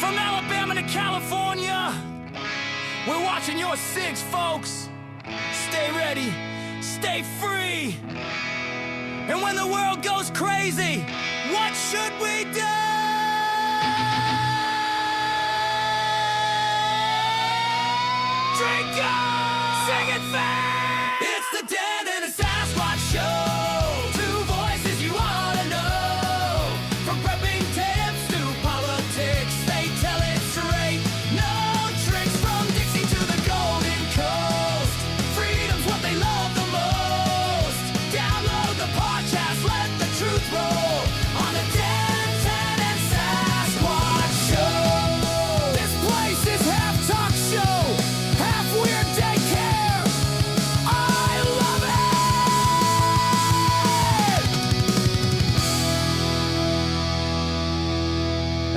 From Alabama to California, we're watching your six, folks. Stay ready, stay free. And when the world goes crazy, what should we do? Drink up, sing it fast. It's the Denton and Sasquatch show. Two voices you ought to know. From prepping tips to politics, they tell it straight. No tricks from Dixie to the Golden Coast. Freedom's what they love the most. Download the podcast, let the truth roll on the Denton and Sasquatch show. This place is half talk show, half weird daycare. I love it!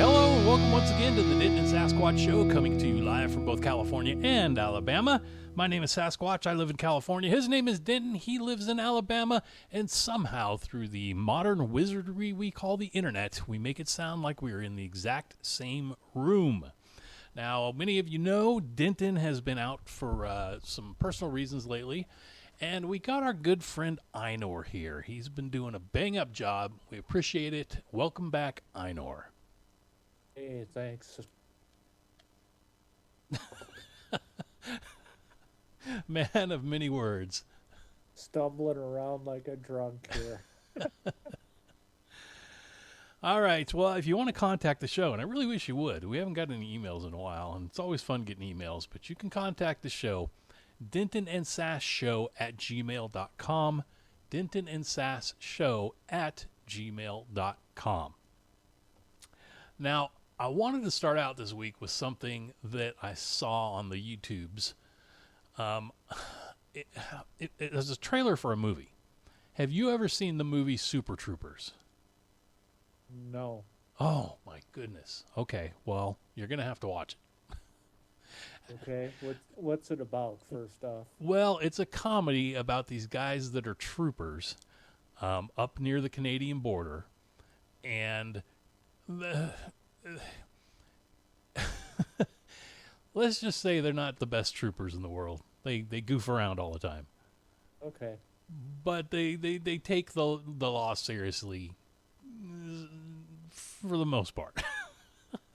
Hello, and welcome once again to the Denton and Sasquatch Show, coming to you live from both California and Alabama. My name is Sasquatch. I live in California. His name is Denton. He lives in Alabama. And somehow, through the modern wizardry we call the internet, we make it sound like we're in the exact same room. Now, many of you know Denton has been out for some personal reasons lately, and we got our good friend Einor here. He's been doing a bang-up job. We appreciate it. Welcome back, Einor. Hey, thanks. Man of many words. Stumbling around like a drunk here. All right. Well, if you want to contact the show, and I really wish you would, we haven't got any emails in a while, and it's always fun getting emails, but you can contact the show, dentonandsasshow@gmail.com, dentonandsasshow@gmail.com. Now, I wanted to start out this week with something that I saw on the YouTubes. It was a trailer for a movie. Have you ever seen the movie Super Troopers? No. Oh, my goodness. Okay, well, you're going to have to watch it. Okay. What's it about, first off? Well, it's a comedy about these guys that are troopers up near the Canadian border. And let's just say they're not the best troopers in the world. They goof around all the time. Okay. But they take the law seriously for the most part.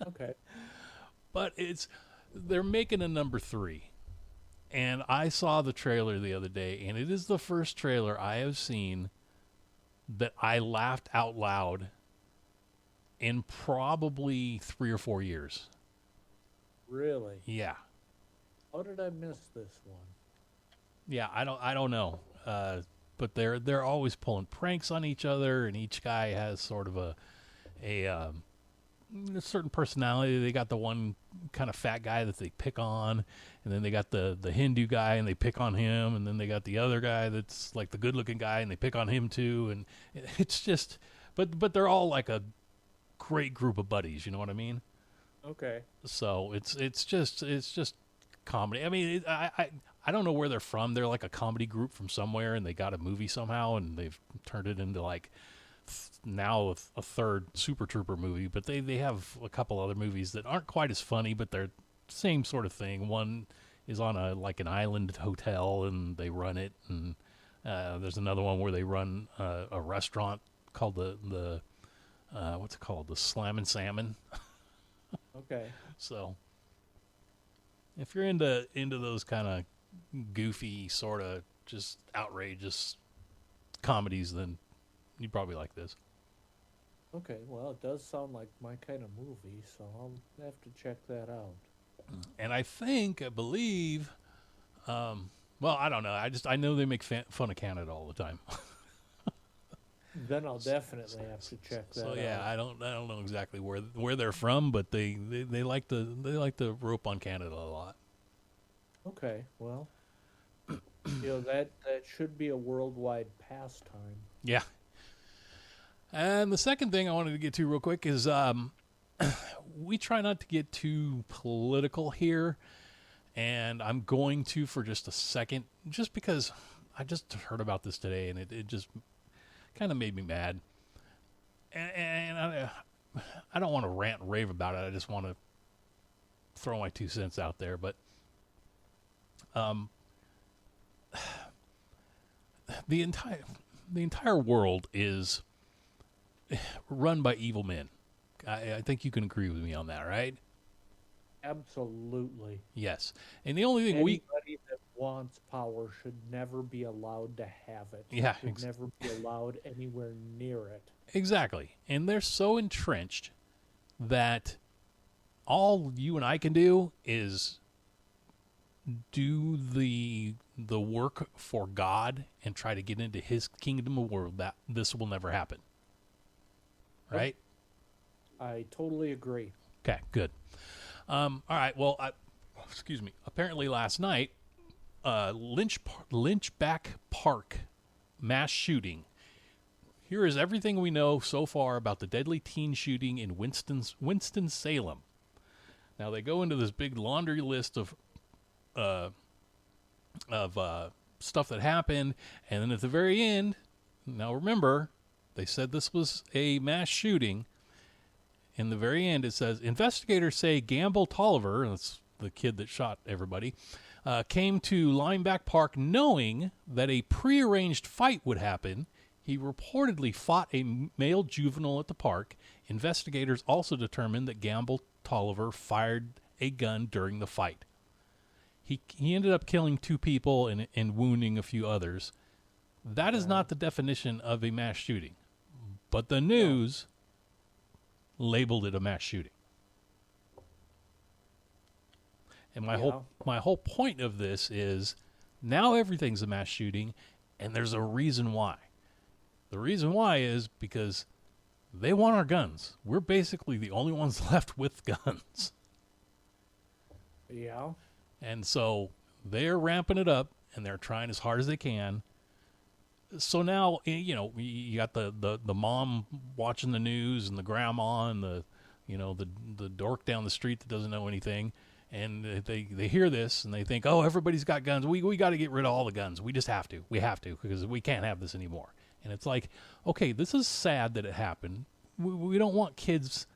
Okay. But they're making a number 3. And I saw the trailer the other day, and it is the first trailer I have seen that I laughed out loud in probably 3 or 4 years. Really? Yeah. How did I miss this one? Yeah, I don't know. But they're always pulling pranks on each other, and each guy has sort of a certain personality. They got the one kind of fat guy that they pick on, and then they got the Hindu guy and they pick on him, and then they got the other guy that's like the good-looking guy and they pick on him too. And it's just, but they're all like a great group of buddies. You know what I mean? Okay. So it's just comedy. I mean, I don't know where they're from. They're like a comedy group from somewhere, and they got a movie somehow, and they've turned it into like now a third Super Trooper movie. But they have a couple other movies that aren't quite as funny, but they're same sort of thing. One is on an island hotel, and they run it, and there's another one where they run a restaurant called the what's it called? The Slammin' Salmon. Okay. So if you're into those kind of goofy, sort of just outrageous comedies, then you'd probably like this. Okay. Well, it does sound like my kind of movie, so I'll have to check that out. And I believe, well, I don't know. I know they make fun of Canada all the time. Then I'll definitely have to check that out. So yeah, I don't know exactly where they're from, but they like to rope on Canada a lot. Okay. Well, that should be a worldwide pastime. Yeah. And the second thing I wanted to get to real quick is we try not to get too political here, and I'm going to for just a second, just because I just heard about this today, and it just kind of made me mad. And I don't want to rant and rave about it. I just want to throw my 2 cents out there, but um, the entire world is run by evil men. I think you can agree with me on that, right? Absolutely. Yes. And the only thing Anybody that wants power should never be allowed to have it. Yeah, Should never be allowed anywhere near it. exactly. And they're so entrenched that all you and I can do is do the work for God and try to get into his kingdom of world. That this will never happen. Right? I totally agree. Okay, good. All right. Well, excuse me. Apparently, last night, Lynchback Park mass shooting. Here is everything we know so far about the deadly teen shooting in Winston-Salem. Now they go into this big laundry list of stuff that happened, and then at the very end, now remember, they said this was a mass shooting. In the very end, it says, investigators say Gamble Tolliver, that's the kid that shot everybody, came to Lineback Park knowing that a prearranged fight would happen. He reportedly fought a male juvenile at the park. Investigators also determined that Gamble Tolliver fired a gun during the fight. He ended up killing 2 people and wounding a few others. That is not the definition of a mass shooting. But the news labeled it a mass shooting. And my whole point of this is now everything's a mass shooting, and there's a reason why. The reason why is because they want our guns. We're basically the only ones left with guns. Yeah. And so they're ramping it up, and they're trying as hard as they can. So now, you know, you got the mom watching the news and the grandma and the dork down the street that doesn't know anything. And they hear this and they think, oh, everybody's got guns. We got to get rid of all the guns. We just have to. We have to because we can't have this anymore. And it's like, okay, this is sad that it happened. We don't want kids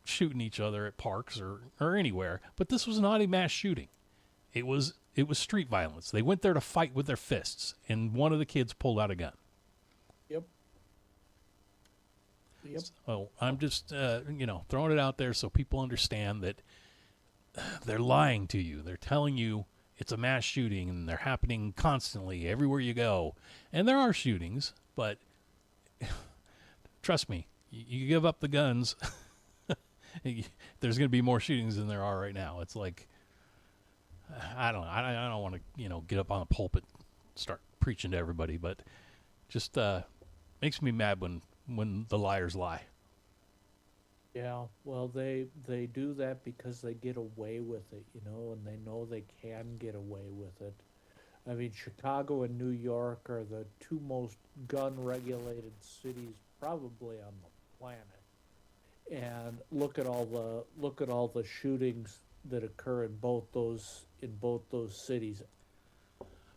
shooting each other at parks or anywhere. But this was not a mass shooting. It was street violence. They went there to fight with their fists, and one of the kids pulled out a gun. Yep. So I'm just, throwing it out there so people understand that they're lying to you. They're telling you it's a mass shooting, and they're happening constantly everywhere you go. And there are shootings, but trust me, you give up the guns, there's going to be more shootings than there are right now. It's like, I don't know. I don't want to, get up on a pulpit, start preaching to everybody, but just makes me mad when the liars lie. Yeah, well, they do that because they get away with it, and they know they can get away with it. I mean, Chicago and New York are the 2 most gun-regulated cities probably on the planet. And look at all the shootings that occur in both those cities.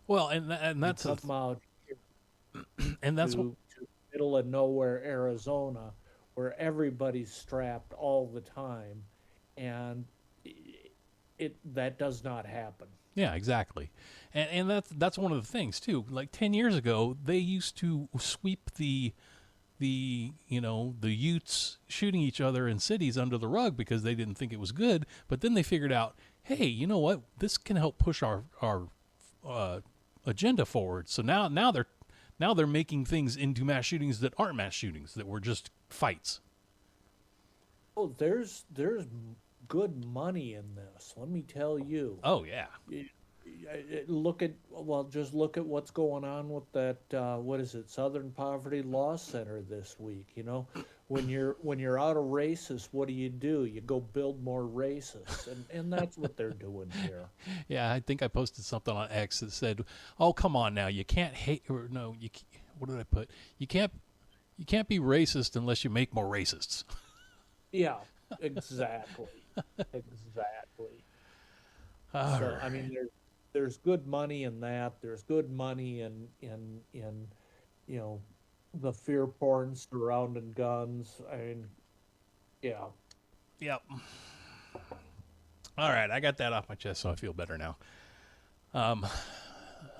Well, and that's you come out and that's to middle of nowhere, Arizona, where everybody's strapped all the time, and that does not happen. Yeah, exactly. And that's one of the things too. Like 10 years ago, they used to sweep the Utes shooting each other in cities under the rug because they didn't think it was good. But then they figured out, hey, you know what? This can help push our agenda forward. So now they're making things into mass shootings that aren't mass shootings, that were just fights. Oh, there's good money in this. Let me tell you. Oh yeah. Just look at what's going on with that Southern Poverty Law Center this week. When you're out of racists, what do? You go build more racists, and that's what they're doing here. Yeah, I think I posted something on X that said, "Oh, come on now, you can't hate or no, you what did I put? You can't be racist unless you make more racists." Yeah, exactly. Exactly. So I mean, there's good money in that. There's good money in the fear porn surrounding guns. I mean, yeah. Yep. All right, I got that off my chest, so I feel better now.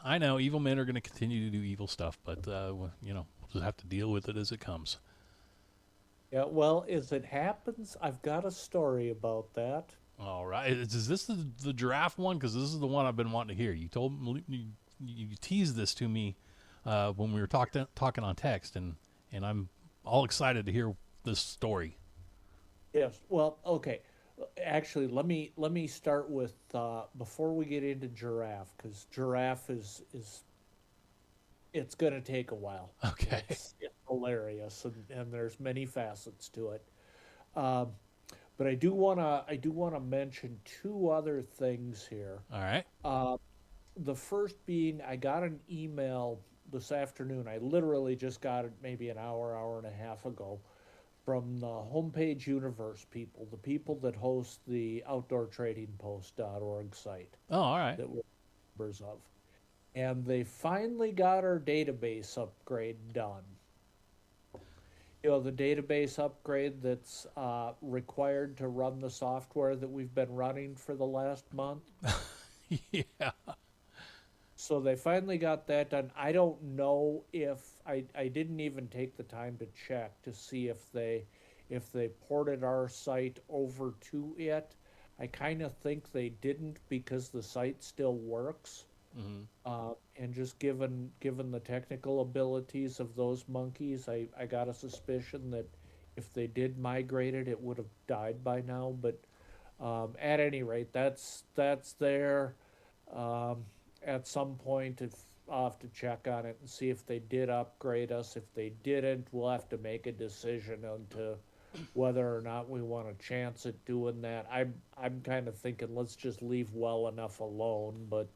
I know evil men are going to continue to do evil stuff, but we'll just have to deal with it as it comes. Yeah, well, as it happens, I've got a story about that. All right, is this the giraffe one? Because this is the one I've been wanting to hear. You you teased this to me when we were talking on text, and I'm all excited to hear this story. Yes. Well, okay. Actually, let me start with before we get into giraffe, because giraffe is it's going to take a while. Okay. It's hilarious, and there's many facets to it. Um, but I do wanna mention two other things here. All right. The first being, I got an email this afternoon. I literally just got it maybe an hour and a half ago from the Homepage Universe people, the people that host the OutdoorTradingPost.org site Oh, all right. that we're members of. And they finally got our database upgrade done. The database upgrade that's required to run the software that we've been running for the last month. Yeah. So they finally got that done. I don't know if I didn't even take the time to check to see if they ported our site over to it. I kind of think they didn't because the site still works. And just given the technical abilities of those monkeys, I got a suspicion that if they did migrate it, it would have died by now. But at any rate, that's there. At some point, if I'll have to check on it and see if they did upgrade us. If they didn't, we'll have to make a decision on to whether or not we want a chance at doing that. I'm kind of thinking let's just leave well enough alone. But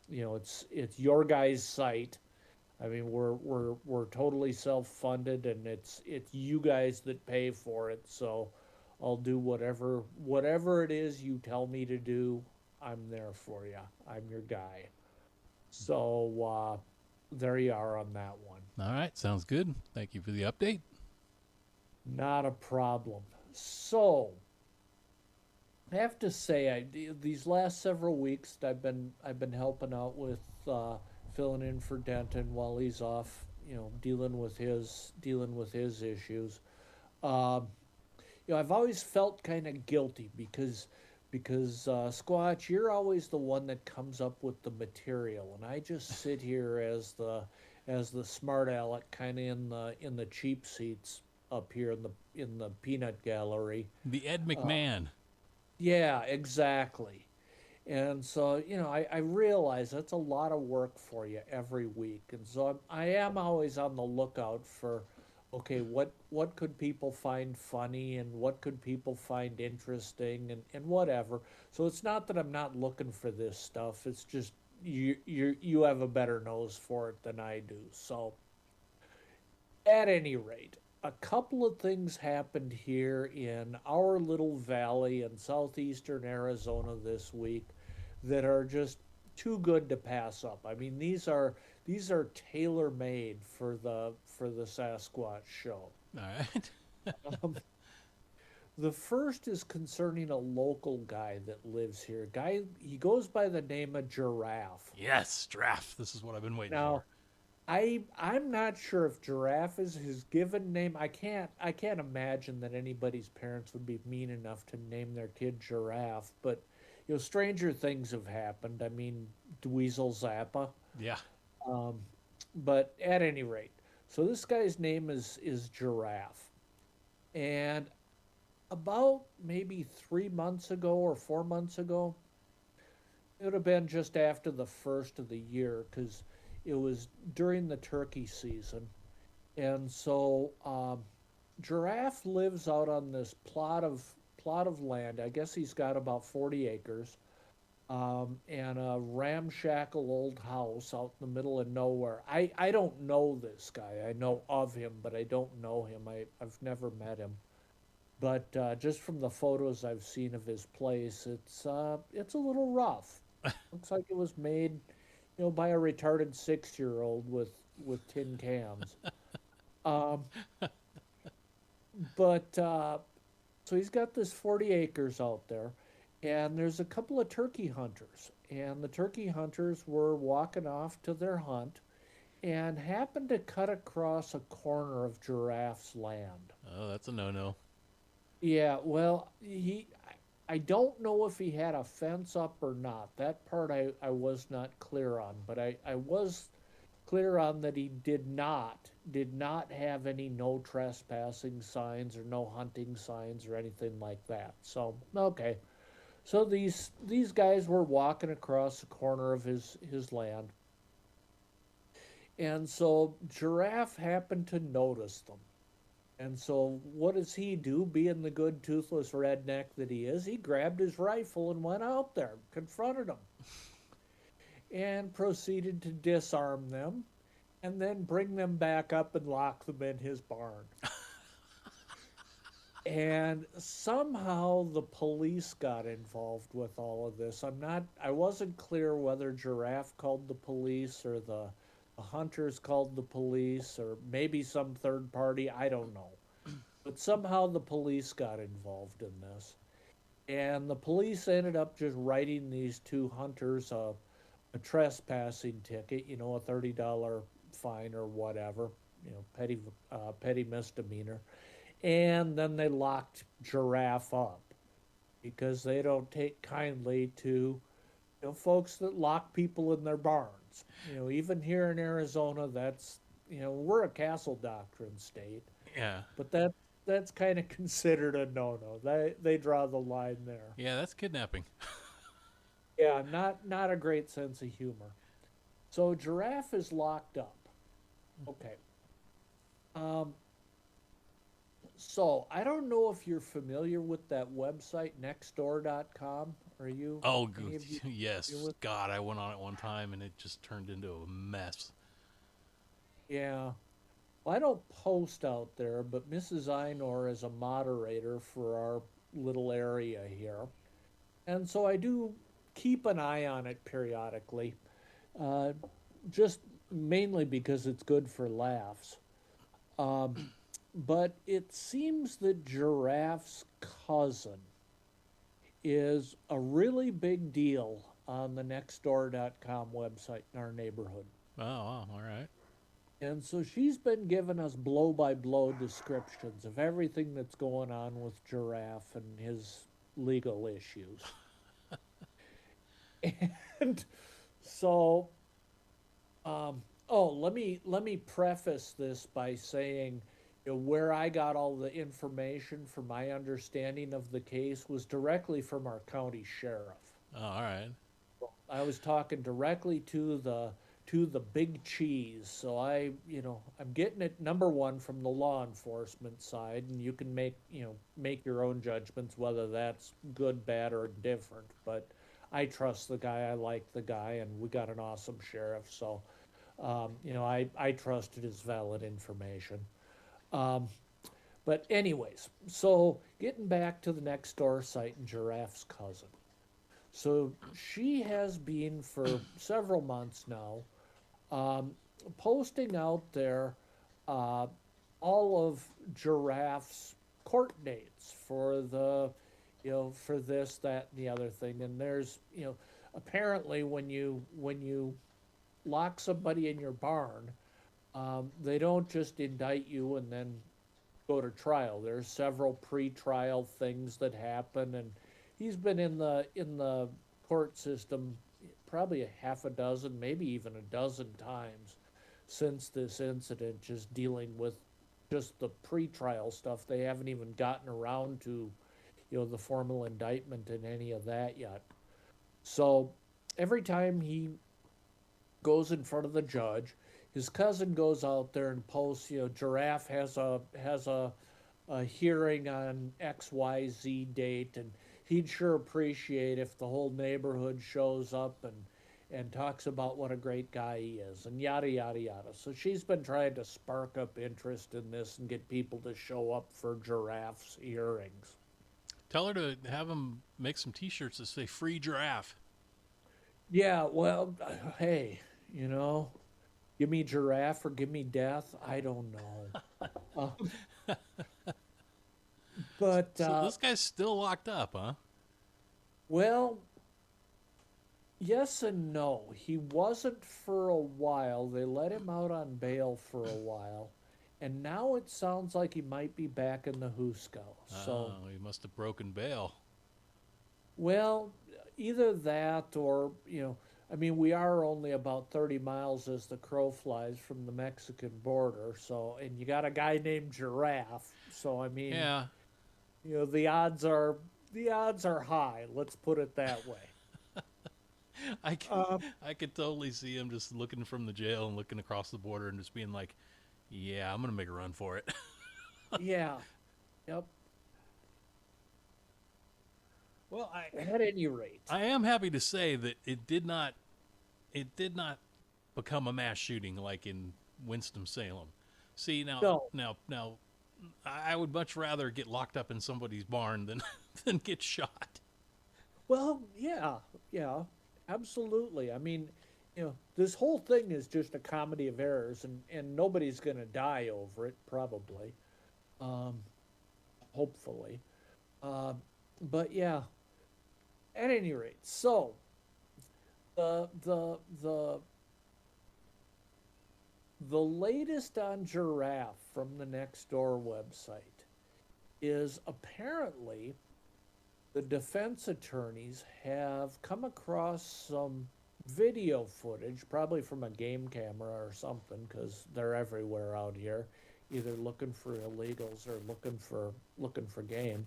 it's your guys' site. I mean, we're totally self-funded, and it's you guys that pay for it. So I'll do whatever it is you tell me to do. I'm there for you. I'm your guy. So there you are on that one. All right. Sounds good. Thank you for the update. Not a problem. So I have to say, these last several weeks I've been helping out with filling in for Denton while he's off, dealing with his issues. I've always felt kind of guilty because Squatch, you're always the one that comes up with the material, and I just sit here as the smart aleck, kind of in the cheap seats up here in the peanut gallery. The Ed McMahon. Yeah, exactly. And so, I realize that's a lot of work for you every week. And so I am always on the lookout for, okay, what could people find funny and what could people find interesting and whatever. So it's not that I'm not looking for this stuff. It's just you have a better nose for it than I do. So at any rate, a couple of things happened here in our little valley in southeastern Arizona this week that are just too good to pass up. I mean, these are tailor-made for the Sasquatch show. All right. The first is concerning a local guy that lives here. He goes by the name of Giraffe. Yes, Giraffe. This is what I've been waiting Now, for. I'm not sure if Giraffe is his given name. I can't imagine that anybody's parents would be mean enough to name their kid Giraffe. But stranger things have happened. I mean, Dweezil Zappa. Yeah. But at any rate, so this guy's name is Giraffe, and about maybe 3 months ago or 4 months ago, it would have been just after the first of the year because it was during the turkey season. And so Giraffe lives out on this plot of land. I guess he's got about 40 acres, and a ramshackle old house out in the middle of nowhere. I don't know this guy. I know of him, but I don't know him. I've never met him. But just from the photos I've seen of his place, it's a little rough. Looks like it was made by a retarded 6-year-old with tin cans. But So he's got this 40 acres out there, and there's a couple of turkey hunters. And the turkey hunters were walking off to their hunt and happened to cut across a corner of Giraffe's land. Oh, that's a no-no. Yeah, well, I don't know if he had a fence up or not. That part I was not clear on, but I was clear on that he did not have any no trespassing signs or no hunting signs or anything like that. So, okay. So these guys were walking across the corner of his land. And so Giraffe happened to notice them. And so what does he do, being the good toothless redneck that he is? He grabbed his rifle and went out there, confronted them, and proceeded to disarm them and then bring them back up and lock them in his barn. And somehow the police got involved with all of this. I wasn't clear whether Giraffe called the police or the hunters called the police or maybe some third party. I don't know. But somehow the police got involved in this. And the police ended up just writing these two hunters a trespassing ticket, a $30 fine or whatever, petty misdemeanor. And then they locked Giraffe up because they don't take kindly to folks that lock people in their barns. Even here in Arizona, that's we're a castle doctrine state. Yeah. But that's kind of considered a no-no. They draw the line there. Yeah, that's kidnapping. Yeah, not a great sense of humor. So Giraffe is locked up. Okay. So I don't know if you're familiar with that website, nextdoor.com. Are you? Oh, good. Yes. God, I went on it one time and it just turned into a mess. Yeah. Well, I don't post out there, but Mrs. Einor is a moderator for our little area here. And so I do keep an eye on it periodically, just mainly because it's good for laughs. But it seems that Giraffe's cousin is a really big deal on the nextdoor.com website in our neighborhood. Oh, wow, all right. And so she's been giving us blow-by-blow descriptions of everything that's going on with Giraffe and his legal issues. And so, let me preface this by saying, where I got all the information for my understanding of the case was directly from our county sheriff. Oh, all right. I was talking directly to the big cheese. So I'm getting it, number one, from the law enforcement side, and you can make your own judgments whether that's good, bad, or different. But I trust the guy, I like the guy, and we got an awesome sheriff. So, I trusted his valid information. But anyways, so getting back to the Nextdoor site and Giraffe's cousin. So she has been for several months now posting out there all of Giraffe's court dates for for this, that, and the other thing. And there's, apparently when you lock somebody in your barn, they don't just indict you and then go to trial. There's several pre-trial things that happen, and he's been in the court system probably a half a dozen, maybe even a dozen times since this incident, just dealing with just the pre-trial stuff. They haven't even gotten around to, the formal indictment and any of that yet. So every time he goes in front of the judge, his cousin goes out there and posts, Giraffe has a hearing on XYZ date, and he'd sure appreciate if the whole neighborhood shows up and talks about what a great guy he is, and yada, yada, yada. So she's been trying to spark up interest in this and get people to show up for Giraffe's hearings. Tell her to have him make some T-shirts that say "Free Giraffe." Yeah, well, hey, give me Giraffe or give me death. I don't know. But So this guy's still locked up, huh? well, yes and no. He wasn't for a while. They let him out on bail for a while. And now it sounds like he might be back in the Husko. So, Oh, he must have broken bail. well, either that or, you know, I mean, we are only about 30 miles as the crow flies from the Mexican border. So, and you got a guy named Giraffe. So, I mean, Yeah. you know, the odds are high. Let's put it that way. I could totally see him just looking from the jail and looking across the border and just being like, "Yeah, I'm gonna make a run for it." Yeah. Yep. Well, At any rate. I am happy to say that it did not become a mass shooting like in Winston-Salem. See, No. now, I would much rather get locked up in somebody's barn than than get shot. Well, yeah, absolutely. I mean, you know, this whole thing is just a comedy of errors, and nobody's going to die over it, probably, hopefully. But yeah, at any rate, so the the latest on Giraffe from the Nextdoor website is apparently the defense attorneys have come across some video footage, probably from a game camera or something, because they're everywhere out here, either looking for illegals or looking for game.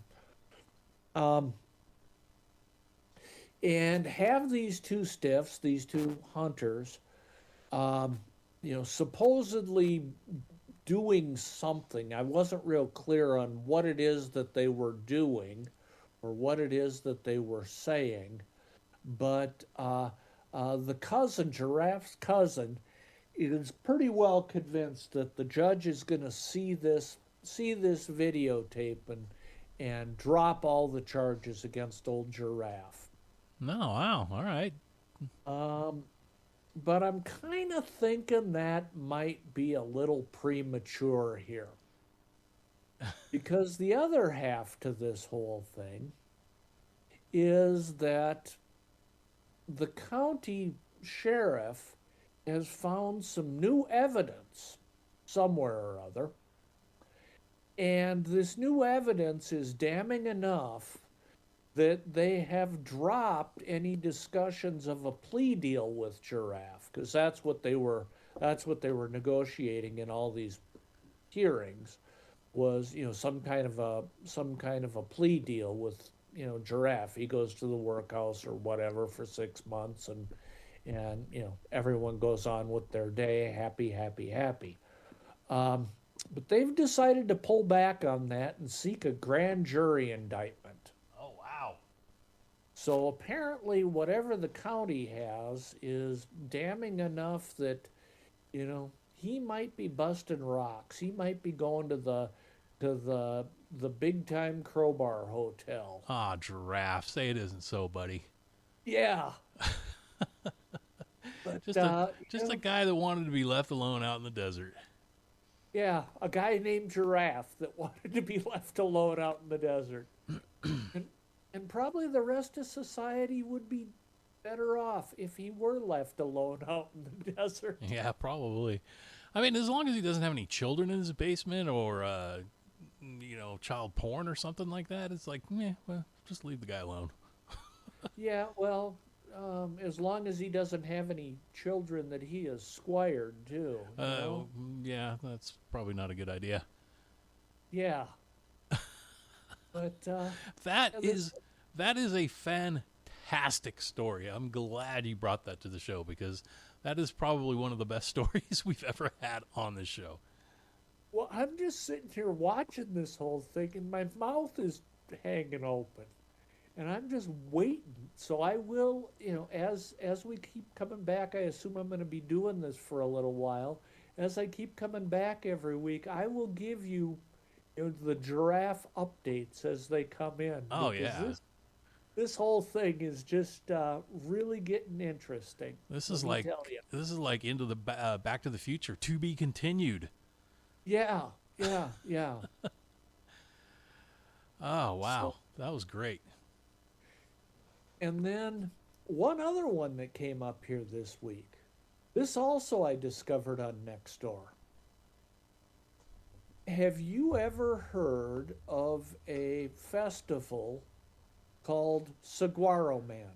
And have these two stiffs, these two hunters, supposedly doing something. I wasn't real clear on what it is that they were doing or what it is that they were saying, but the cousin, Giraffe's cousin, is pretty well convinced that the judge is going to see this videotape and drop all the charges against old Giraffe. No, wow, all right. But I'm kind of thinking that might be a little premature here. Because the other half to this whole thing is that the county sheriff has found some new evidence somewhere or other. And this new evidence is damning enough that they have dropped any discussions of a plea deal with Giraffe, because that's what they were negotiating in all these hearings, was some kind of a plea deal with Giraffe. He goes to the workhouse or whatever for 6 months, and everyone goes on with their day, happy. But they've decided to pull back on that and seek a grand jury indictment. Oh, wow. So apparently, whatever the county has is damning enough that, he might be busting rocks. He might be going to the big time Crowbar Hotel. Ah, Giraffe. Say it isn't so, buddy. Yeah. But, just a guy that wanted to be left alone out in the desert. Yeah, a guy named Giraffe that wanted to be left alone out in the desert. And probably the rest of society would be better off if he were left alone out in the desert. Yeah, probably. I mean, as long as he doesn't have any children in his basement or, child porn or something like that, it's like, well, just leave the guy alone. Yeah, well, as long as he doesn't have any children that he has squired, too. Yeah, that's probably not a good idea. Yeah. But that is a fantastic story. I'm glad you brought that to the show, because that is probably one of the best stories we've ever had on this show. Well, I'm just sitting here watching this whole thing, and my mouth is hanging open. And I'm just waiting. So I will, as we keep coming back, I assume I'm going to be doing this for a little while. As I keep coming back every week, I will give you, the Giraffe updates as they come in. Oh, yeah. This whole thing is just really getting interesting. This is like into the Back to the Future, to be continued. Yeah. Oh, wow. So, That was great. and then one other one that came up here this week. This also I discovered on Nextdoor. Have you ever heard of a festival called Saguaro Man?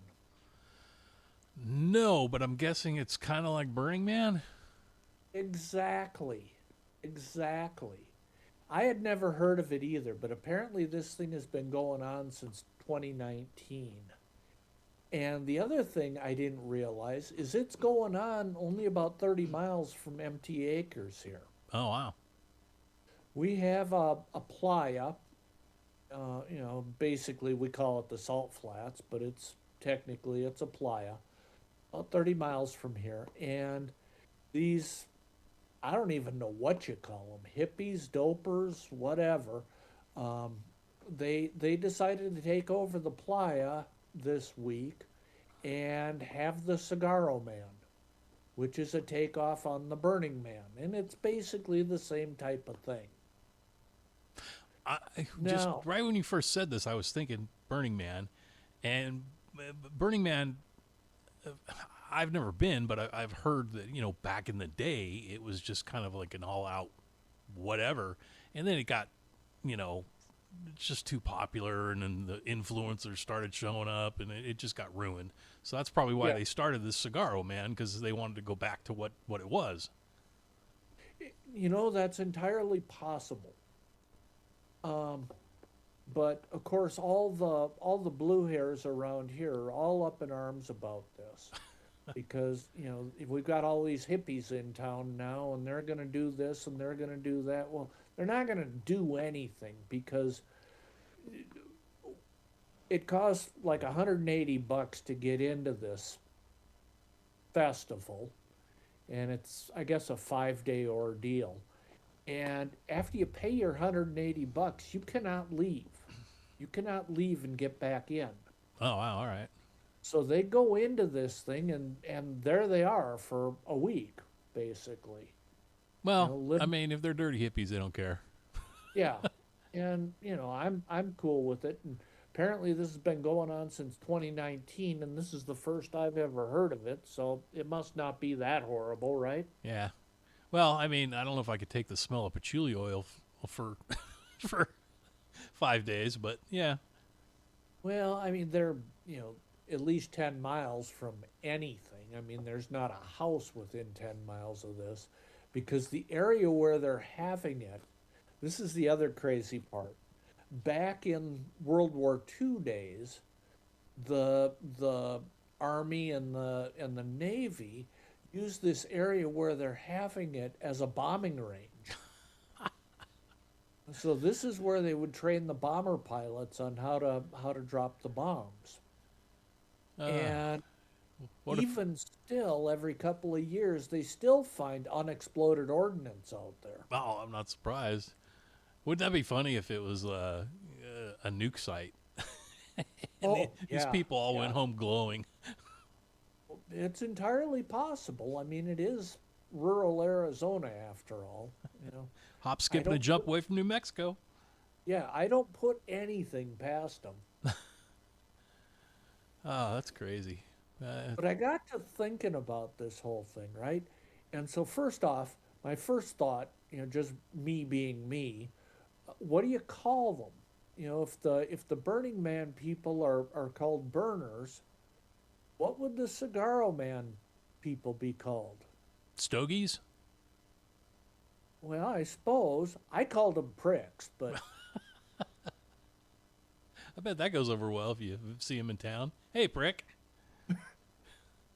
No, but I'm guessing it's kind of like Burning Man. Exactly. Exactly. I had never heard of it either, but apparently this thing has been going on since 2019. And the other thing I didn't realize is it's going on only about 30 miles from MT Acres here. Oh, wow. We have a playa, basically we call it the Salt Flats, but it's a playa, about 30 miles from here. And these, I don't even know what you call them, hippies, dopers, whatever. Um, they decided to take over the playa this week and have the Cigarro Man, which is a takeoff on the Burning Man, and it's basically the same type of thing. Just Now, right when you first said this, I was thinking Burning Man, and Burning Man. I've never been, but I've heard that back in the day it was just kind of like an all-out whatever, and then it got you know it's just too popular, and then the influencers started showing up, and it just got ruined. So that's probably why yeah, they started this Cigarro Man, because they wanted to go back to what it was. that's entirely possible. Um, but of course, all the blue hairs around here are all up in arms about this because we've got all these hippies in town now, and they're going to do this and they're going to do that. Well, they're not going to do anything because it costs like $180 to get into this festival, and it's I guess a 5-day ordeal. And after you pay your $180, you cannot leave. You cannot leave and get back in. Oh, wow, all right. So they go into this thing, and there they are for a week, basically. Well, Live, I mean, if they're dirty hippies, they don't care. yeah, and I'm cool with it. And apparently this has been going on since 2019, and this is the first I've ever heard of it. So it must not be that horrible, right? Yeah. Well, I mean, I don't know if I could take the smell of patchouli oil for for 5 days, but yeah. Well, I mean, they're, at least 10 miles from anything. I mean, there's not a house within 10 miles of this because the area where they're having it, this is the other crazy part. Back in World War II days, the Army and the Navy used this area where they're having it as a bombing range. So this is where they would train the bomber pilots on how to drop the bombs. And What if? even still, every couple of years, they still find unexploded ordnance out there. Oh, I'm not surprised. Wouldn't that be funny if it was a nuke site? And Oh, these yeah, people all went yeah. home glowing. It's entirely possible. I mean, it is rural Arizona after all. Hop, I skip, and a don't jump put, away from New Mexico. yeah, I don't put anything past them. Oh, that's crazy. But I got to thinking about this whole thing, right? And so first off, my first thought, just me being me, what do you call them? If the Burning Man people are called burners, what would the Cigarro Man people be called? Stogies? Well, I suppose I called them pricks, but I bet that goes over well if you see him in town. Hey, prick.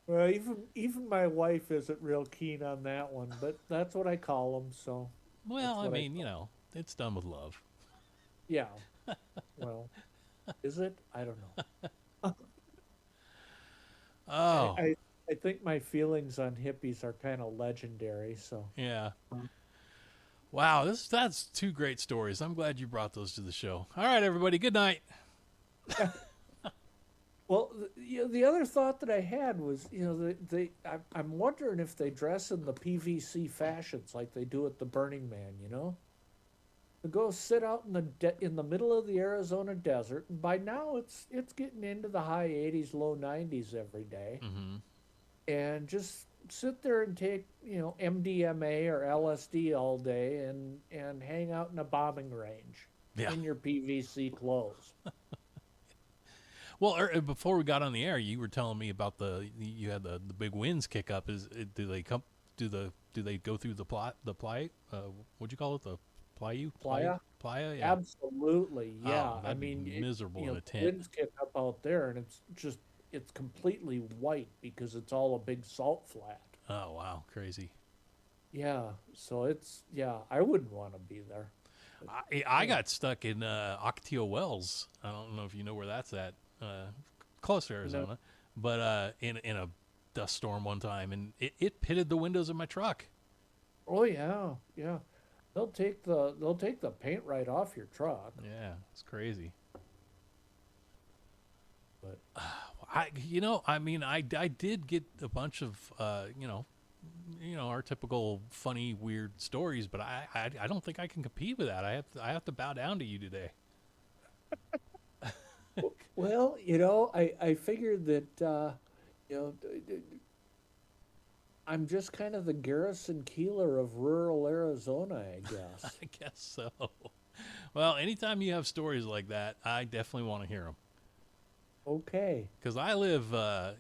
well, even my wife isn't real keen on that one. But that's what I call them. So Well, that's I what mean, it's done with love. yeah. Well, is it? I don't know. Oh, I think my feelings on hippies are kind of legendary. So yeah. Wow, that's two great stories. I'm glad you brought those to the show. All right, everybody. Good night. well, the other thought that I had was, I'm wondering if they dress in the PVC fashions like they do at the Burning Man. to go sit out in in the middle of the Arizona desert. And by now, it's getting into the high 80s, low 90s every day, Mm-hmm. and just sit there and take MDMA or LSD all day and hang out in a bombing range Yeah. in your PVC clothes. Well, before we got on the air, you were telling me about you had the big winds kick up. Do they come? Do they go through the what'd you call it? The Playa? playa. Yeah. Absolutely, yeah. Oh, I that'd be mean, miserable in a tent. winds kick up out there, and it's completely white because it's all a big salt flat. Oh wow, crazy. Yeah, so I wouldn't want to be there. I got stuck in Ocotillo Wells. I don't know if you know where that's at. Close to Arizona, but in a dust storm one time, and it pitted the windows of my truck. Oh yeah, yeah. They'll take the paint right off your truck. Yeah, it's crazy. But I did get a bunch of our typical funny, weird stories, but I don't think I can compete with that. I have to bow down to you today. well, I figured that I'm just kind of the Garrison Keeler of rural Arizona, I guess. I guess so. Well, anytime you have stories like that, I definitely want to hear them. Okay. Because I live, I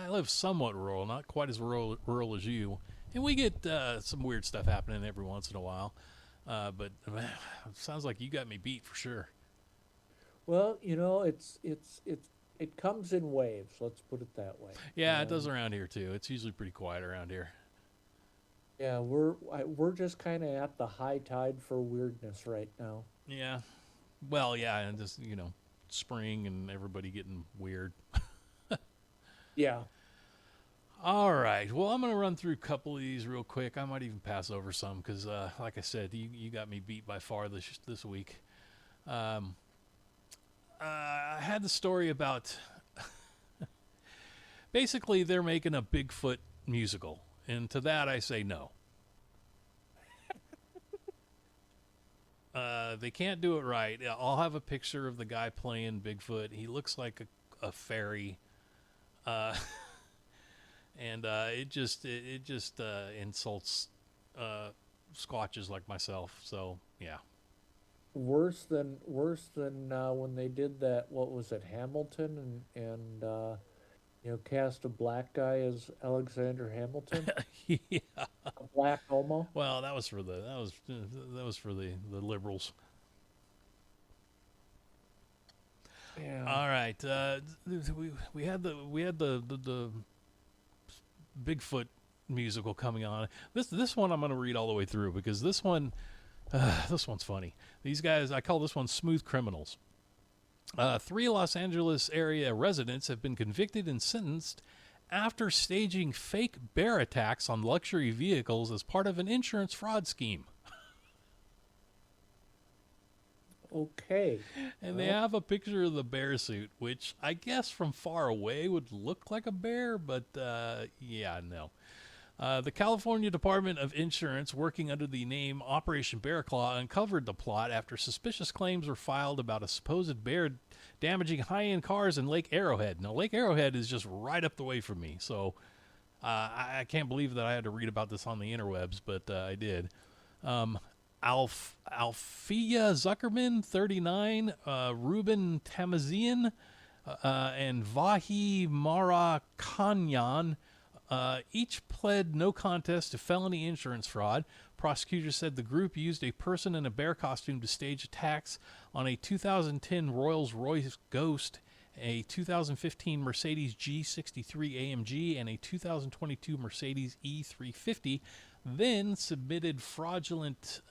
live somewhat rural, not quite as rural as you, and we get some weird stuff happening every once in a while. But man, it sounds like you got me beat for sure. Well, it comes in waves. Let's put it that way. Yeah, it does around here too. It's usually pretty quiet around here. Yeah, we're just kind of at the high tide for weirdness right now. Yeah. Well, yeah, and just spring and everybody getting weird. Yeah. All right. Well, I'm going to run through a couple of these real quick. I might even pass over some because, like I said, you got me beat by far this week. I had the story about basically they're making a Bigfoot musical, and to that I say no. They can't do it right. I'll have a picture of the guy playing Bigfoot. He looks like a fairy. And it just insults squatches like myself. So yeah. Worse than when they did that. What was it, Hamilton, and cast a black guy as Alexander Hamilton, Yeah. a black homo. Well, that was for the liberals. Yeah. All right. We had the Bigfoot musical coming on. This one I'm going to read all the way through because this one's funny. These guys, I call this one Smooth Criminals. 3 Los Angeles area residents have been convicted and sentenced after staging fake bear attacks on luxury vehicles as part of an insurance fraud scheme. Okay. And they have a picture of the bear suit, which I guess from far away would look like a bear, but yeah, no. The California Department of Insurance, working under the name Operation Bear Claw, uncovered the plot after suspicious claims were filed about a supposed bear damaging high-end cars in Lake Arrowhead. Now, Lake Arrowhead is just right up the way from me, so I can't believe that I had to read about this on the interwebs, but I did. Alfia Zuckerman, 39, Ruben Tamazian, and Vahi Marakanyan, each pled no contest to felony insurance fraud. Prosecutors said the group used a person in a bear costume to stage attacks on a 2010 Rolls-Royce Ghost, a 2015 Mercedes G63 AMG, and a 2022 Mercedes E350, then submitted fraudulent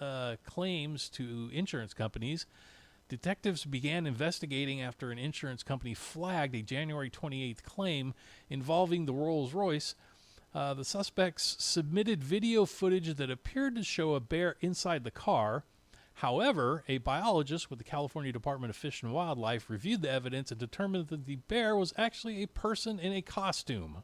claims to insurance companies. Detectives began investigating after an insurance company flagged a January 28th claim involving the Rolls-Royce. The suspects submitted video footage that appeared to show a bear inside the car. However, a biologist with the California Department of Fish and Wildlife reviewed the evidence and determined that the bear was actually a person in a costume.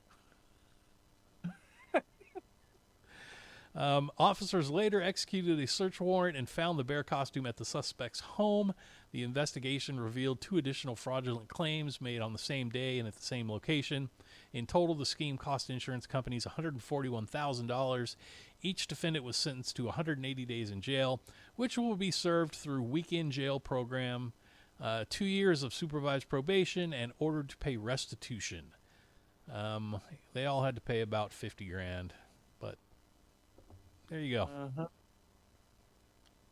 Officers later executed a search warrant and found the bear costume at the suspect's home. The investigation revealed 2 additional fraudulent claims made on the same day and at the same location. In total, the scheme cost insurance companies $141,000. Each defendant was sentenced to 180 days in jail, which will be served through weekend jail program, 2 years of supervised probation, and ordered to pay restitution. They all had to pay about $50,000, but there you go. Uh-huh.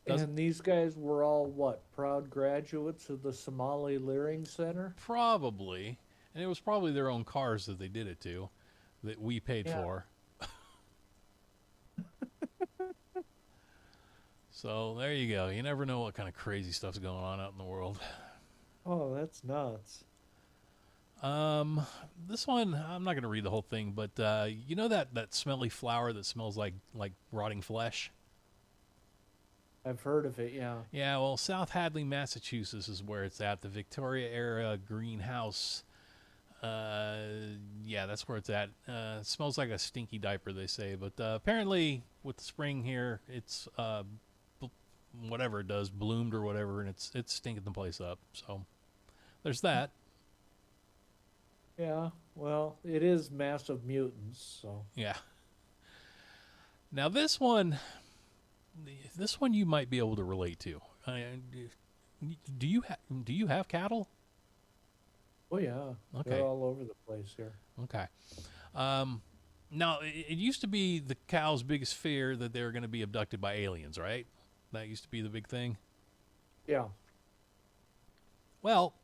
Doesn't- And these guys were all what? Proud graduates of the Somali Learning Center? Probably. And it was probably their own cars that they did it to, that we paid Yeah. for. So there you go. You never know what kind of crazy stuff's going on out in the world. Oh, that's nuts. This one, I'm not going to read the whole thing, but you know that smelly flower that smells like rotting flesh? I've heard of it, yeah. Yeah, well, South Hadley, Massachusetts is where it's at. The Victoria-era greenhouse. Yeah, that's where it's at. It smells like a stinky diaper, they say. But apparently, with the spring here, it's whatever it does, bloomed or whatever, and it's stinking the place up. So there's that. Yeah, well, it is massive mutants, so. Yeah. Now this one you might be able to relate to. Do you have cattle? Oh, yeah. Okay. They're all over the place here. Okay. Now, it used to be the cow's biggest fear that they were going to be abducted by aliens, right? That used to be the big thing. Yeah. Well,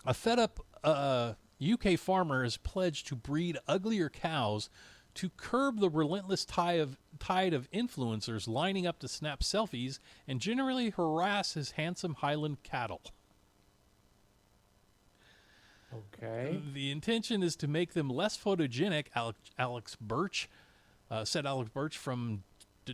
a fed-up UK farmer has pledged to breed uglier cows to curb the relentless tide of influencers lining up to snap selfies and generally harass his handsome Highland cattle. Okay. The intention is to make them less photogenic, Alex Birch said Alex Birch from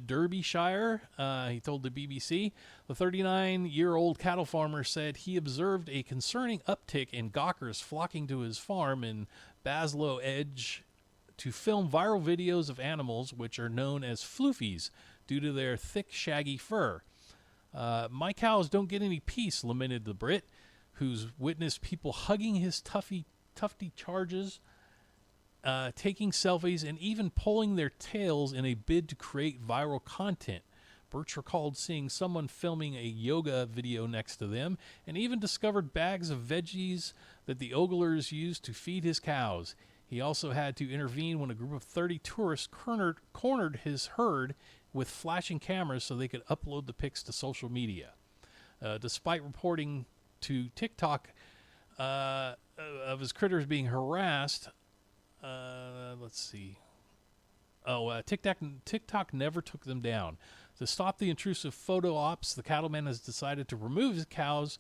Derbyshire. He told the BBC. The 39-year-old cattle farmer said he observed a concerning uptick in gawkers flocking to his farm in Baslow Edge to film viral videos of animals which are known as floofies due to their thick, shaggy fur. My cows don't get any peace, lamented the Brit, who's witnessed people hugging his tufty charges, taking selfies, and even pulling their tails in a bid to create viral content. Birch recalled seeing someone filming a yoga video next to them and even discovered bags of veggies that the oglers used to feed his cows. He also had to intervene when a group of 30 tourists cornered his herd with flashing cameras so they could upload the pics to social media. Despite reporting to TikTok of his critters being harassed, let's see. TikTok never took them down. To stop the intrusive photo ops, the cattleman has decided to remove his cows'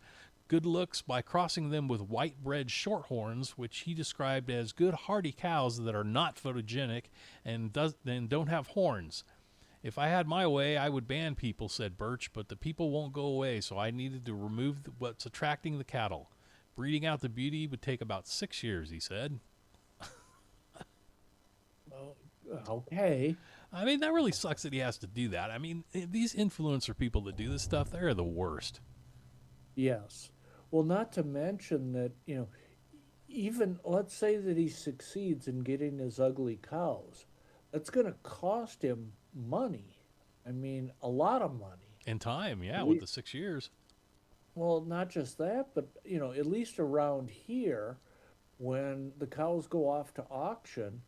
good looks by crossing them with white-bred shorthorns, which he described as good hardy cows that are not photogenic and don't have horns. If I had my way, I would ban people, said Birch, but the people won't go away, so I needed to remove what's attracting the cattle. Breeding out the beauty would take about 6 years, he said. Okay. I mean, that really sucks that he has to do that. I mean, these influencer people that do this stuff, they're the worst. Yes. Well, not to mention that, even let's say that he succeeds in getting his ugly cows, that's going to cost him money. I mean, a lot of money. In time, yeah, with the 6 years. Well, not just that, but, at least around here, when the cows go off to auction,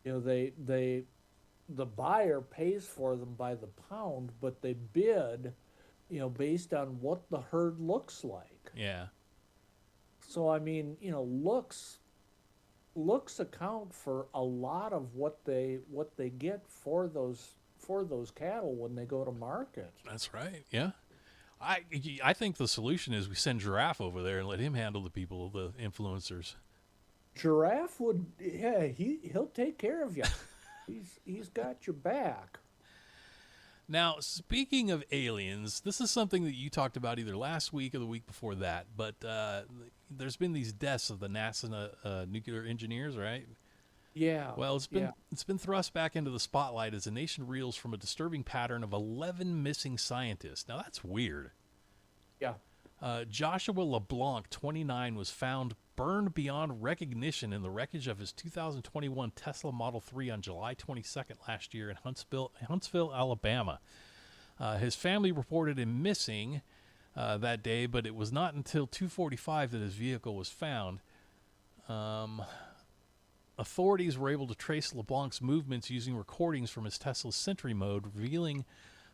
the buyer pays for them by the pound, but they bid, based on what the herd looks like. Yeah. So, I mean, looks account for a lot of what they get for those cattle when they go to market. That's right. Yeah. I think the solution is we send Giraffe over there and let him handle the people, the influencers. Giraffe would, yeah, he'll take care of you. He's got your back. Now, speaking of aliens, this is something that you talked about either last week or the week before that, but there's been these deaths of the NASA nuclear engineers, right? Yeah. Well, it's Yeah. been thrust back into the spotlight as the nation reels from a disturbing pattern of 11 missing scientists. Now that's weird. Yeah. Joshua LeBlanc, 29, was found burned beyond recognition in the wreckage of his 2021 Tesla Model 3 on July 22nd last year in Huntsville, Alabama. His family reported him missing that day, but it was not until 2:45 that his vehicle was found. Authorities were able to trace LeBlanc's movements using recordings from his Tesla's Sentry mode, revealing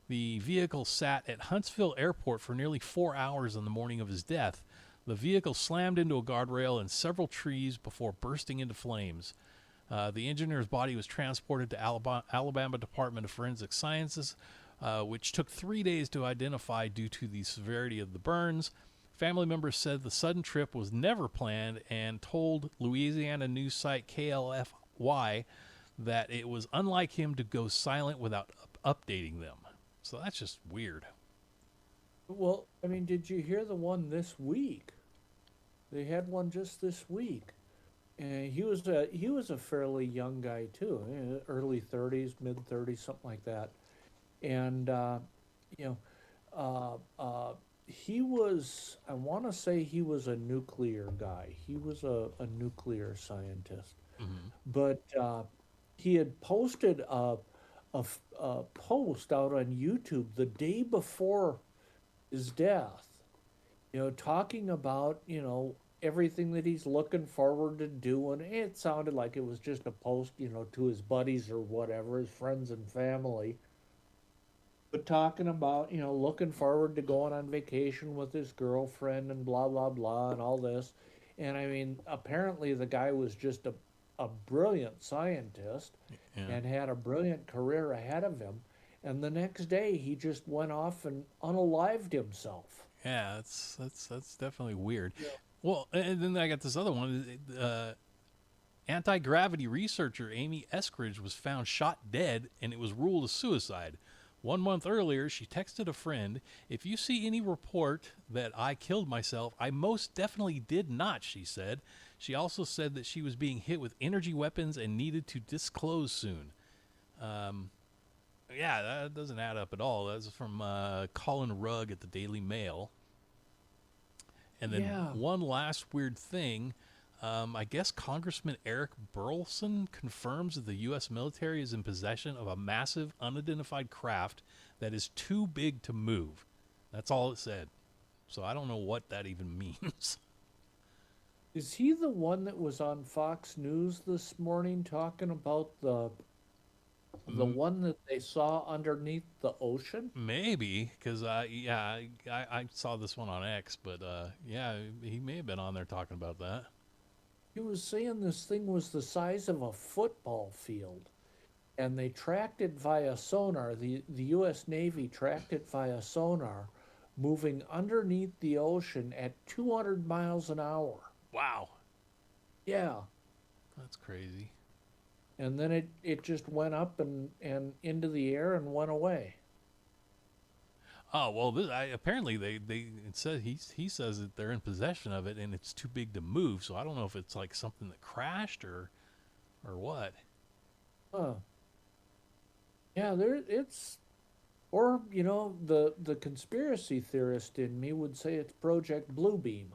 the vehicle sat at Huntsville Airport for nearly 4 hours on the morning of his death. The vehicle slammed into a guardrail and several trees before bursting into flames. The engineer's body was transported to Alabama Department of Forensic Sciences, which took 3 days to identify due to the severity of the burns. Family members said the sudden trip was never planned and told Louisiana news site KLFY that it was unlike him to go silent without updating them. So that's just weird. Well, I mean, did you hear the one this week? They had one just this week, and he was a fairly young guy too, early 30s, mid 30s, something like that. And you know, he was, I want to say he was a nuclear guy. He was a nuclear scientist, but he had posted a post out on YouTube the day before his death, you know, talking about, you know, everything that he's looking forward to doing. It sounded like it was just a post, you know, to his buddies or whatever, his friends and family. But talking about, you know, looking forward to going on vacation with his girlfriend and blah, blah, blah, and all this. And I mean, apparently the guy was just a brilliant scientist and had a brilliant career ahead of him. And the next day he just went off and unalived himself. Yeah, that's definitely weird. Yeah. Well, and then I got this other one. Anti-gravity researcher Amy Eskridge was found shot dead, and it was ruled a suicide. 1 month earlier, she texted a friend, "If you see any report that I killed myself, I most definitely did not," she said. She also said that she was being hit with energy weapons and needed to disclose soon. Yeah, that doesn't add up at all. That's from Colin Rugg at the Daily Mail. And then one last weird thing. I guess Congressman Eric Burleson confirms that the U.S. military is in possession of a massive unidentified craft that is too big to move. That's all it said. So I don't know what that even means. Is he the one that was on Fox News this morning talking about the one that they saw underneath the ocean? Maybe, because I saw this one on X, but yeah, he may have been on there talking about that. He was saying this thing was the size of a football field, and they tracked it via sonar. The U.S. Navy tracked it via sonar, moving underneath the ocean at 200 miles an hour. Wow. Yeah. That's crazy. And then it just went up and into the air and went away. Oh, well, apparently it says he says that they're in possession of it and it's too big to move. So I don't know if it's like something that crashed or what. Yeah, or you know, the conspiracy theorist in me would say it's Project Bluebeam.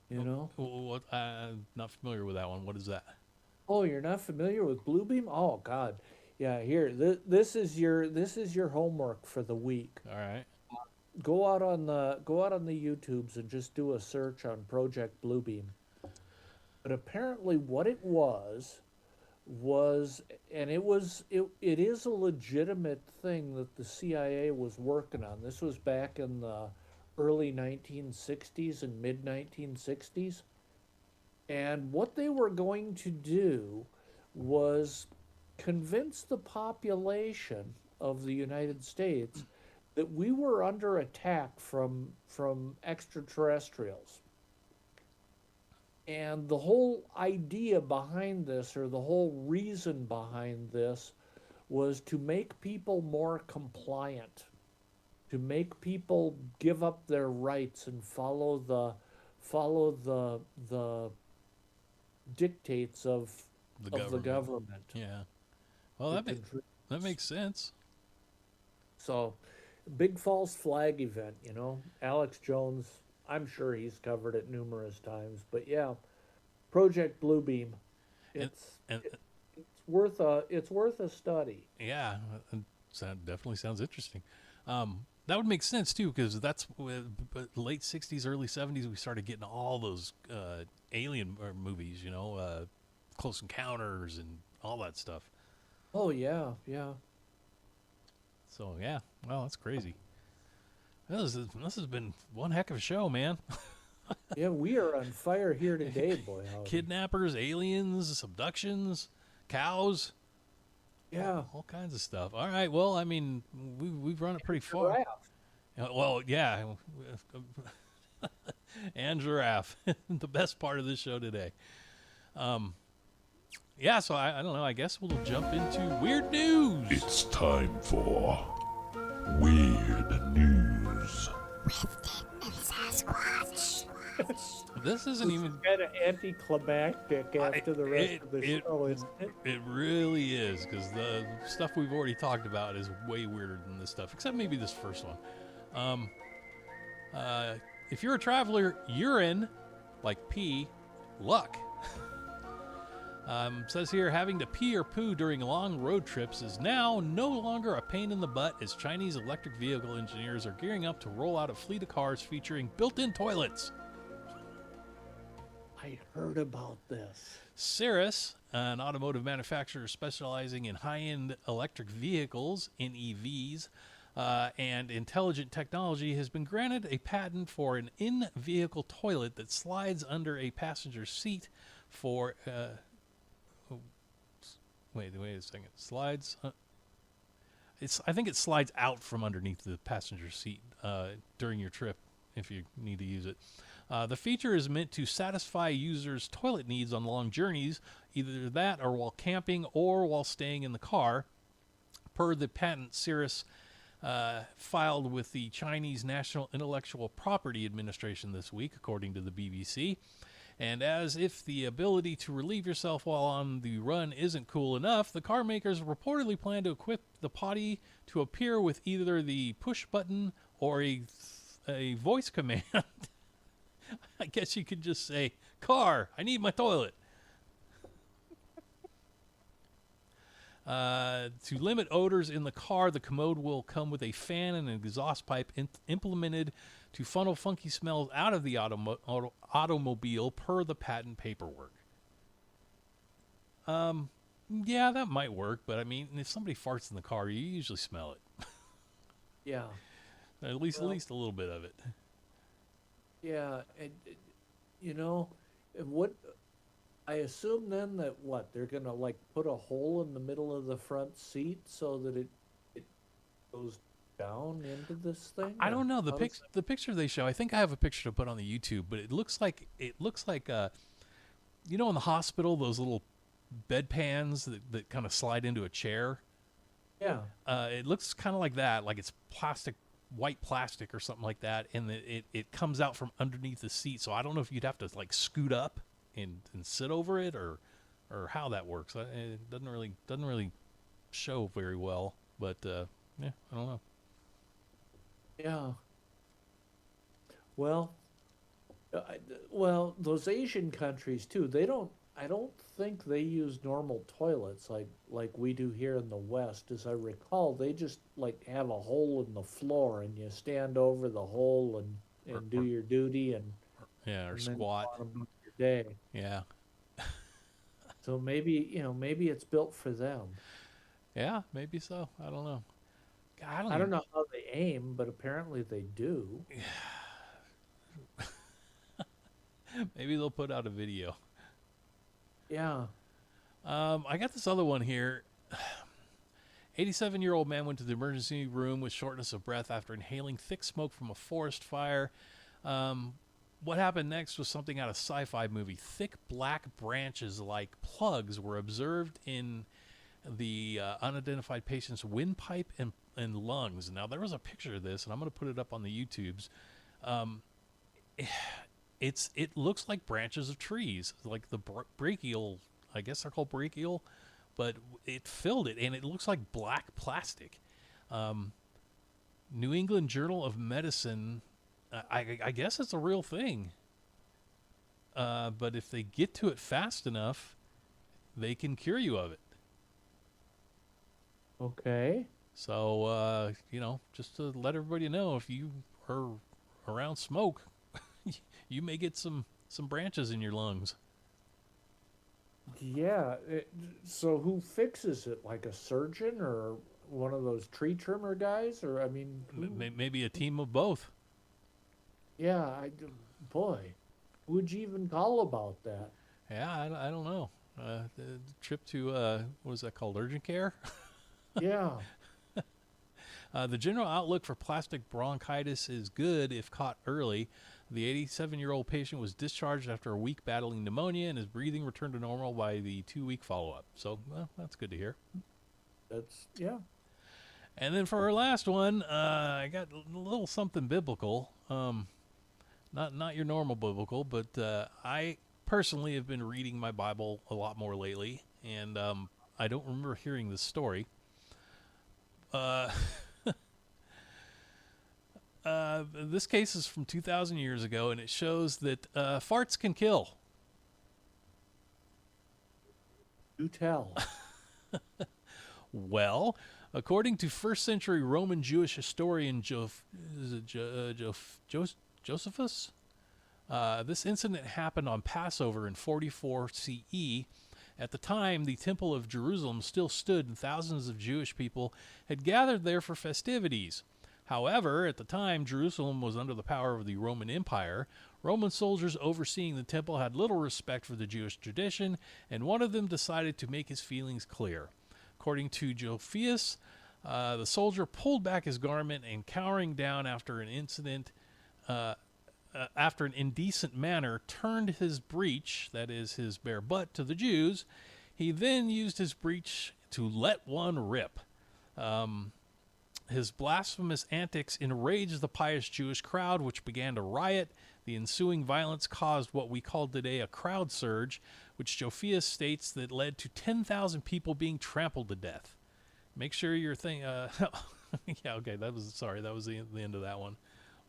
You know? What? I'm not familiar with that one. What is that? Oh, you're not familiar with Bluebeam? Oh God. Yeah, here. This is your homework for the week. All right. Go out on the YouTubes and just do a search on Project Bluebeam. But apparently what it was and it is a legitimate thing that the CIA was working on. This was back in the early 1960s and mid 1960s. And what they were going to do was convince the population of the United States that we were under attack from extraterrestrials. And the whole idea behind this, or the whole reason behind this, was to make people more compliant, to make people give up their rights and follow the dictates of of the government. Yeah. Well, to that contribute. makes sense. So, big false flag event, Alex Jones, I'm sure he's covered it numerous times, but yeah, Project Bluebeam, And it's and it's worth a study. yeah, that definitely sounds interesting. That would make sense too, because that's late '60s, early '70s. We started getting all those alien movies, Close Encounters and all that stuff. Oh yeah, yeah. So yeah, well, that's crazy. This has been one heck of a show, man. Yeah, we are on fire here today, boy. Howdy. Kidnappers, aliens, abductions, cows, Yeah. all kinds of stuff. All right, well, I mean, we've run it pretty far. Giraffe. Well, yeah, and Giraffe, the best part of this show today. Yeah, so I don't know. I guess we'll jump into weird news. It's time for Weird News. This isn't even. Kind of anticlimactic after the rest of the show, isn't it? It really is, because the stuff we've already talked about is way weirder than this stuff, except maybe this first one. If you're a traveler, you're in, like pee, luck. Says here, having to pee or poo during long road trips is now no longer a pain in the butt, as Chinese electric vehicle engineers are gearing up to roll out a fleet of cars featuring built-in toilets. I heard about this. Cirrus, an automotive manufacturer specializing in high-end electric vehicles, NEVs, and intelligent technology, has been granted a patent for an in-vehicle toilet that slides under a passenger seat for... wait a second. Slides... I think it slides out from underneath the passenger seat during your trip if you need to use it. The feature is meant to satisfy users' toilet needs on long journeys, either that or while camping or while staying in the car. Per the patent, Cirrus filed with the Chinese National Intellectual Property Administration this week, according to the BBC. And as if the ability to relieve yourself while on the run isn't cool enough, the car makers reportedly plan to equip the potty to appear with either the push button or a voice command. I guess you could just say, "Car, I need my toilet." To limit odors in the car, the commode will come with a fan and an exhaust pipe implemented to funnel funky smells out of the automobile per the patent paperwork. Yeah, that might work, but I mean, if somebody farts in the car, you usually smell it. Yeah. At least a little bit of it. Yeah, and what I assume then that they're gonna like put a hole in the middle of the front seat so that it goes down into this thing. I don't know the picture they show. I think I have a picture to put on the YouTube, but it looks like in the hospital, those little bedpans that kind of slide into a chair. Yeah. It looks kind of like that, like it's white plastic or something like that, and it comes out from underneath the seat. So I don't know if you'd have to like scoot up and sit over it or how that works. It doesn't really show very well, but yeah, I don't know. Yeah. Well, those Asian countries too. I don't think they use normal toilets like we do here in the West. As I recall, they just like have a hole in the floor, and you stand over the hole and do your duty and or and squat. then go on about your day. Yeah. So maybe it's built for them. Yeah, maybe so. I don't know. God, I don't know how they aim, but apparently they do. Maybe they'll put out a video. Yeah. I got this other one here. 87-year-old man went to the emergency room with shortness of breath after inhaling thick smoke from a forest fire. What happened next was something out of a sci-fi movie. Thick black branches like plugs were observed in the unidentified patient's windpipe and lungs. Now, there was a picture of this, and I'm going to put it up on the YouTubes. It looks like branches of trees, like the brachial I guess they're called brachial, but it filled it, and it looks like black plastic. New England Journal of Medicine, I guess it's a real thing. But if they get to it fast enough, they can cure you of it. Okay. So, just to let everybody know, if you are around smoke, you may get some branches in your lungs. Yeah. So who fixes it? Like a surgeon or one of those tree trimmer guys? Or, I mean, Maybe a team of both. yeah, boy, who would you even call about that? Yeah, I don't know. The trip to, what is that called, urgent care? Yeah. The general outlook for plastic bronchitis is good if caught early. The 87-year-old patient was discharged after a week battling pneumonia, and his breathing returned to normal by the 2-week follow-up. So, well, that's good to hear. Yeah. And then for our last one, I got a little something biblical. Not your normal biblical, but I personally have been reading my Bible a lot more lately, and I don't remember hearing this story. This case is from 2,000 years ago, and it shows that farts can kill. Do tell. Well, according to first-century Roman Jewish historian Josephus, this incident happened on Passover in 44 CE. At the time, the Temple of Jerusalem still stood, and thousands of Jewish people had gathered there for festivities. However, at the time, Jerusalem was under the power of the Roman Empire. Roman soldiers overseeing the temple had little respect for the Jewish tradition, and one of them decided to make his feelings clear. According to Josephus, the soldier pulled back his garment and, cowering down after an indecent manner, turned his breech, that is his bare butt, to the Jews. He then used his breech to let one rip. His blasphemous antics enraged the pious Jewish crowd, which began to riot. The ensuing violence caused what we call today a crowd surge, which Josephus states that led to 10,000 people being trampled to death. Make sure your thing... yeah, okay, that was the end of that one.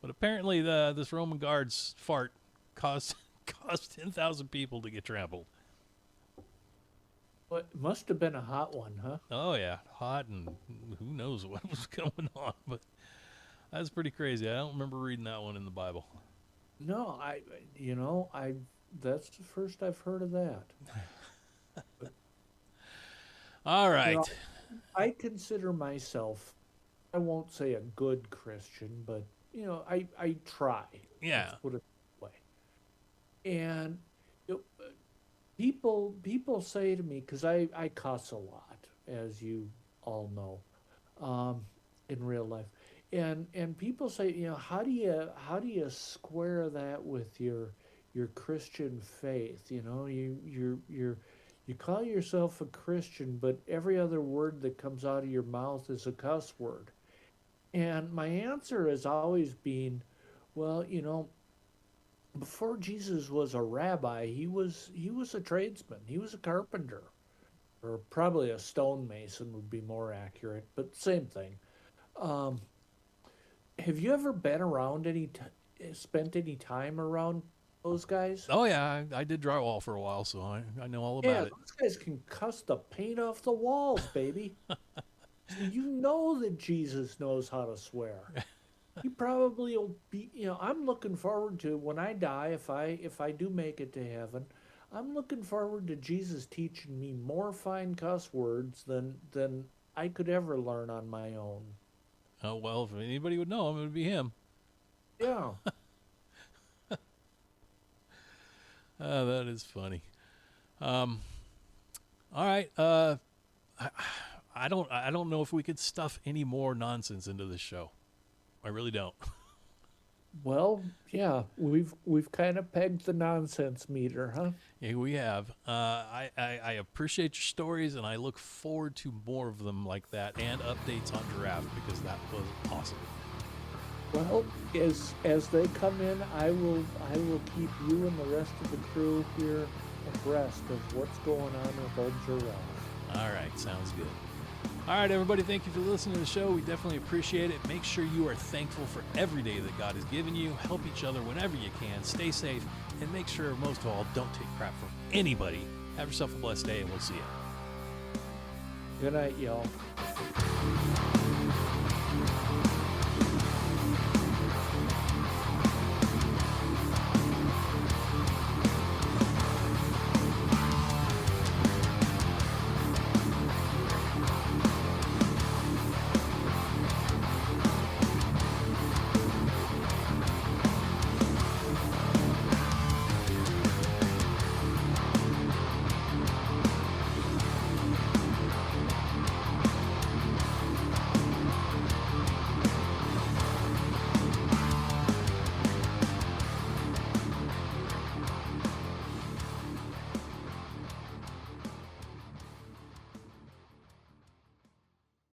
But apparently this Roman guard's fart caused 10,000 people to get trampled. Well, it must have been a hot one, huh? Oh, yeah. Hot, and who knows what was going on. But that's pretty crazy. I don't remember reading that one in the Bible. No, that's the first I've heard of that. All right. I consider myself, I won't say a good Christian, but, I try. Yeah. Let's put it that way. And people say to me, because I cuss a lot, as you all know, in real life, and people say, how do you square that with your Christian faith? You call yourself a Christian, but every other word that comes out of your mouth is a cuss word. And my answer has always been, well, before Jesus was a rabbi, he was a tradesman. He was a carpenter, or probably a stonemason would be more accurate, but same thing. Have you ever been around spent any time around those guys? Oh, yeah. I did drywall for a while, so I know all about it. Those guys can cuss the paint off the walls, baby. You know that Jesus knows how to swear. He probably will be, I'm looking forward to when I die, if I do make it to heaven, I'm looking forward to Jesus teaching me more fine cuss words than I could ever learn on my own. Oh, well, if anybody would know him, it would be him. Yeah. That is funny. All right. I don't know if we could stuff any more nonsense into this show. I really don't. Well, yeah, we've kind of pegged the nonsense meter, huh? Yeah, we have. I appreciate your stories, and I look forward to more of them like that, and updates on Giraffe, because that was awesome. Well, as they come in, I will keep you and the rest of the crew here abreast of what's going on with old Giraffe. All right, sounds good. All right, everybody, thank you for listening to the show. We definitely appreciate it. Make sure you are thankful for every day that God has given you. Help each other whenever you can. Stay safe, and make sure, most of all, don't take crap from anybody. Have yourself a blessed day, and we'll see you. Good night, y'all.